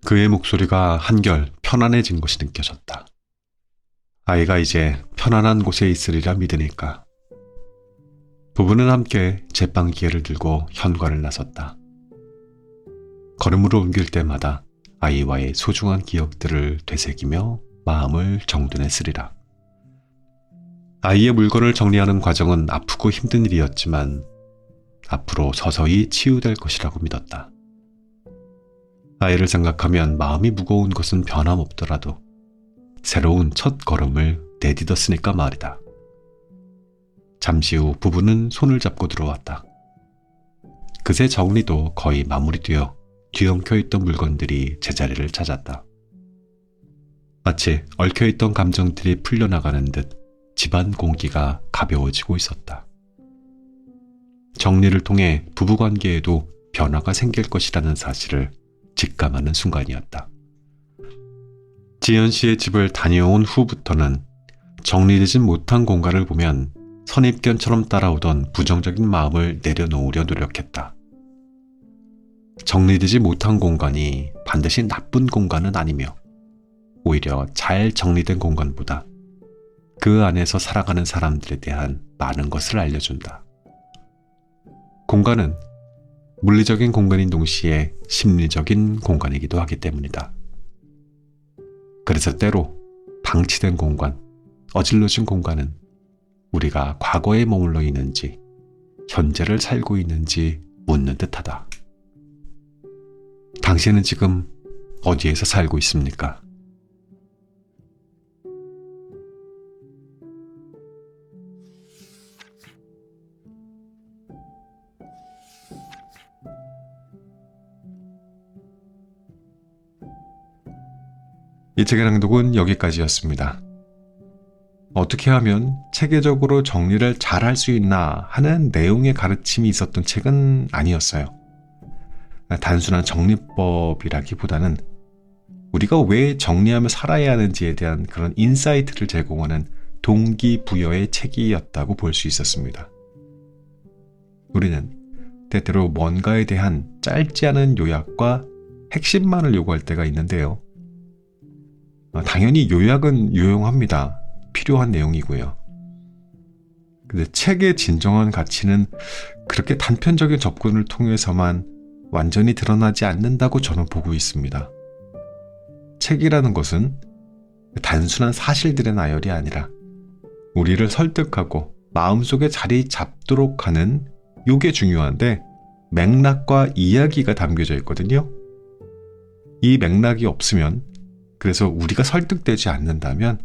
그의 목소리가 한결 편안해진 것이 느껴졌다. 아이가 이제 편안한 곳에 있으리라 믿으니까. 부부는 함께 제빵 기계를 들고 현관을 나섰다. 걸음으로 옮길 때마다 아이와의 소중한 기억들을 되새기며 마음을 정돈했으리라. 아이의 물건을 정리하는 과정은 아프고 힘든 일이었지만 앞으로 서서히 치유될 것이라고 믿었다. 아이를 생각하면 마음이 무거운 것은 변함없더라도 새로운 첫 걸음을 내딛었으니까 말이다. 잠시 후 부부는 손을 잡고 들어왔다. 그새 정리도 거의 마무리되어 뒤엉켜있던 물건들이 제자리를 찾았다. 마치 얽혀있던 감정들이 풀려나가는 듯 집안 공기가 가벼워지고 있었다. 정리를 통해 부부관계에도 변화가 생길 것이라는 사실을 직감하는 순간이었다. 지연 씨의 집을 다녀온 후부터는 정리되지 못한 공간을 보면 선입견처럼 따라오던 부정적인 마음을 내려놓으려 노력했다. 정리되지 못한 공간이 반드시 나쁜 공간은 아니며 오히려 잘 정리된 공간보다 그 안에서 살아가는 사람들에 대한 많은 것을 알려준다. 공간은 물리적인 공간인 동시에 심리적인 공간이기도 하기 때문이다. 그래서 때로 방치된 공간, 어질러진 공간은 우리가 과거에 머물러 있는지 현재를 살고 있는지 묻는 듯하다. 당신은 지금 어디에서 살고 있습니까? 이 책의 낭독은 여기까지였습니다. 어떻게 하면 체계적으로 정리를 잘 할 수 있나 하는 내용의 가르침이 있었던 책은 아니었어요. 단순한 정리법이라기보다는 우리가 왜 정리하며 살아야 하는지에 대한 그런 인사이트를 제공하는 동기부여의 책이었다고 볼 수 있었습니다. 우리는 때때로 뭔가에 대한 짧지 않은 요약과 핵심만을 요구할 때가 있는데요. 당연히 요약은 유용합니다. 필요한 내용이고요. 근데 책의 진정한 가치는 그렇게 단편적인 접근을 통해서만 완전히 드러나지 않는다고 저는 보고 있습니다. 책이라는 것은 단순한 사실들의 나열이 아니라 우리를 설득하고 마음속에 자리 잡도록 하는 요게 중요한데 맥락과 이야기가 담겨져 있거든요. 이 맥락이 없으면, 그래서 우리가 설득되지 않는다면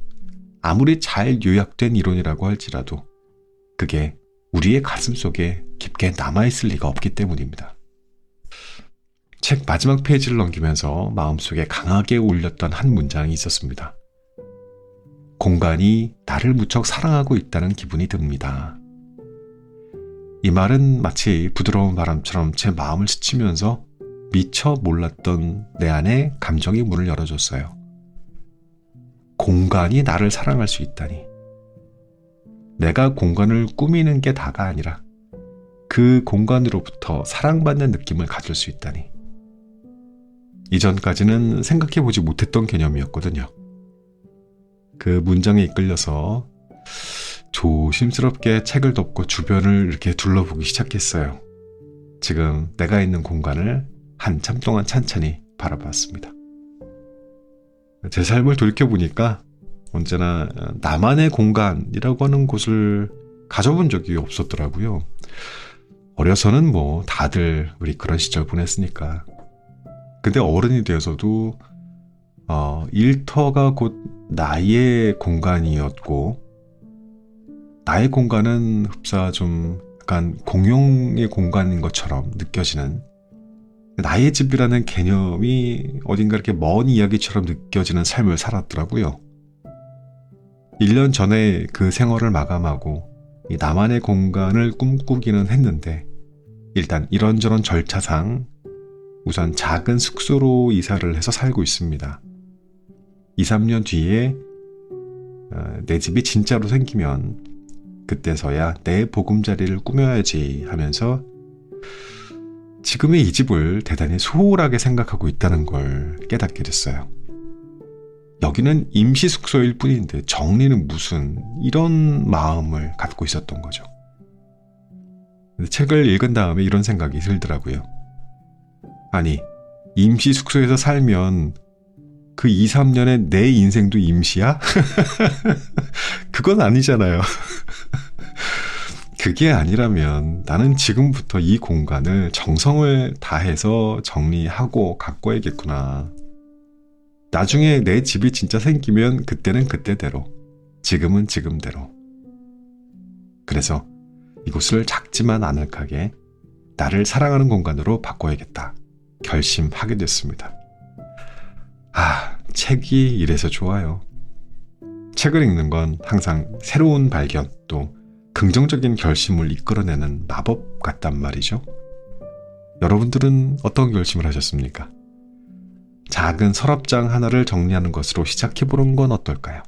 아무리 잘 요약된 이론이라고 할지라도 그게 우리의 가슴 속에 깊게 남아있을 리가 없기 때문입니다. 책 마지막 페이지를 넘기면서 마음속에 강하게 울렸던 한 문장이 있었습니다. 공간이 나를 무척 사랑하고 있다는 기분이 듭니다. 이 말은 마치 부드러운 바람처럼 제 마음을 스치면서 미처 몰랐던 내 안에 감정의 문을 열어줬어요. 공간이 나를 사랑할 수 있다니. 내가 공간을 꾸미는 게 다가 아니라 그 공간으로부터 사랑받는 느낌을 가질 수 있다니. 이전까지는 생각해보지 못했던 개념이었거든요. 그 문장에 이끌려서 조심스럽게 책을 덮고 주변을 이렇게 둘러보기 시작했어요. 지금 내가 있는 공간을 한참 동안 찬찬히 바라봤습니다. 제 삶을 돌이켜보니까 언제나 나만의 공간이라고 하는 곳을 가져본 적이 없었더라고요. 어려서는 뭐 다들 우리 그런 시절 보냈으니까. 근데 어른이 되어서도 일터가 곧 나의 공간이었고, 나의 공간은 흡사 좀 약간 공용의 공간인 것처럼 느껴지는, 나의 집이라는 개념이 어딘가 이렇게 먼 이야기처럼 느껴지는 삶을 살았더라고요. 1년 전에 그 생활을 마감하고 이 나만의 공간을 꿈꾸기는 했는데, 일단 이런저런 절차상 우선 작은 숙소로 이사를 해서 살고 있습니다. 2, 3년 뒤에 내 집이 진짜로 생기면 그때서야 내 보금자리를 꾸며야지 하면서 지금의 이 집을 대단히 소홀하게 생각하고 있다는 걸 깨닫게 됐어요. 여기는 임시 숙소일 뿐인데 정리는 무슨, 이런 마음을 갖고 있었던 거죠. 책을 읽은 다음에 이런 생각이 들더라고요. 아니, 임시 숙소에서 살면 그 2, 3년의 내 인생도 임시야? 그건 아니잖아요. 그게 아니라면 나는 지금부터 이 공간을 정성을 다해서 정리하고 가꿔야겠구나. 나중에 내 집이 진짜 생기면 그때는 그때대로, 지금은 지금대로. 그래서 이곳을 작지만 아늑하게 나를 사랑하는 공간으로 바꿔야겠다 결심하게 됐습니다. 책이 이래서 좋아요. 책을 읽는 건 항상 새로운 발견, 또 긍정적인 결심을 이끌어내는 마법 같단 말이죠. 여러분들은 어떤 결심을 하셨습니까? 작은 서랍장 하나를 정리하는 것으로 시작해보는 건 어떨까요?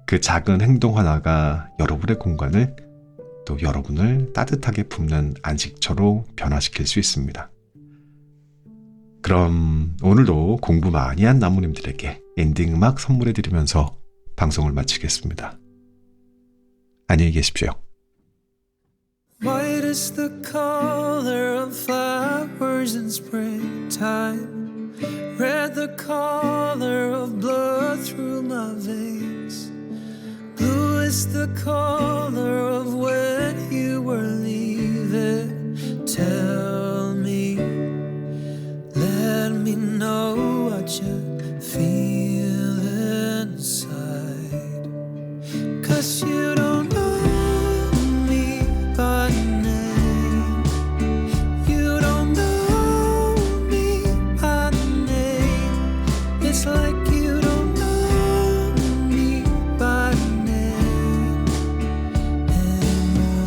그 작은 행동 하나가 여러분의 공간을, 또 여러분을 따뜻하게 품는 안식처로 변화시킬 수 있습니다. 그럼 오늘도 공부 많이 한 나무님들에게 엔딩 음악 선물해드리면서 방송을 마치겠습니다. 안녕히 계십시오. White is the color of flowers in springtime, red the color of blood through my veins, blue is the color of when you were leaving. Tell me, let me know what you feel inside, 'cause you don't know me by name, you don't know me by name. It's like you don't know me by name anymore.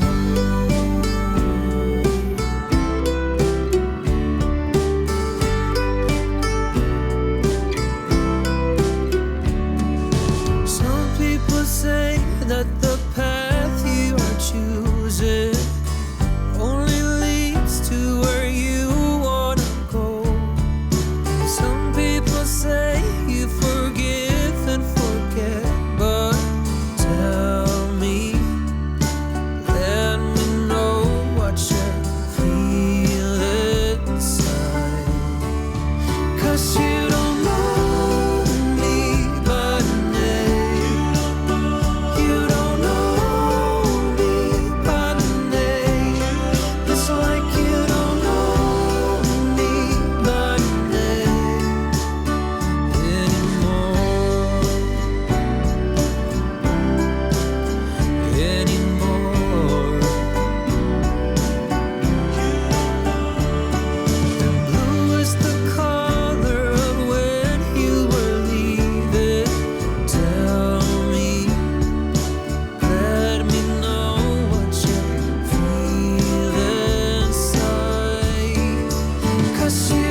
Some people say that the path you are choosing only leads to where you wanna go. Some people say you forgive and forget, but tell me, let me know what you feel inside, 'cause you don't know me by name, you don't know me by name. It's like you don't know me by name anymore, anymore. And blue is the color of when you were leaving. Tell me, let me know what you feel inside, 'cause you